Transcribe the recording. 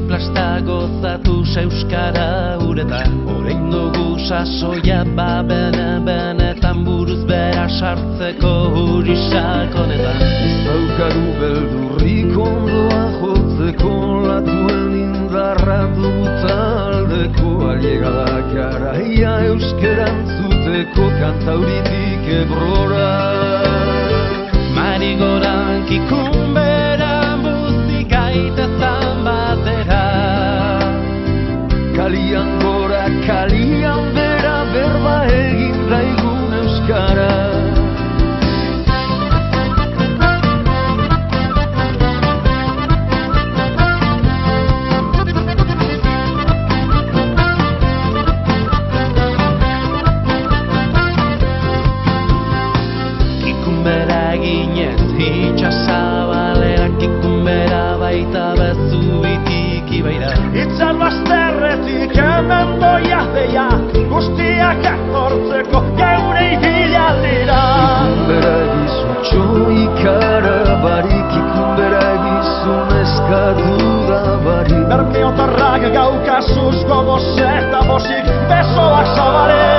plasta gozatuz euskara uretan. Orain dugu sasoia benetan buruz bera sartzeko huri sakonetan. Daukagu beldurrik ondoa jotzeko, latuen indarra dutaldeko, ailegada garaia euskerantzuteko, kantauritik Ebrora. Marigoran kikunberan buzi gaitezan batera. Kalian gora, kalian bera, berba egin daigun euskara. Kikunbera ginez itxasabalera, kikunbera baita bezuitik ibaira. Itzal bazterretik hemen doia zeia, guztiak etortzeko geure ibilalira. Kikunbera gizutxo ikara barik, kikunbera gizun eskatu da barik. Bermeotarrak gaukazuz gogoz eta bosik, besoak zabale.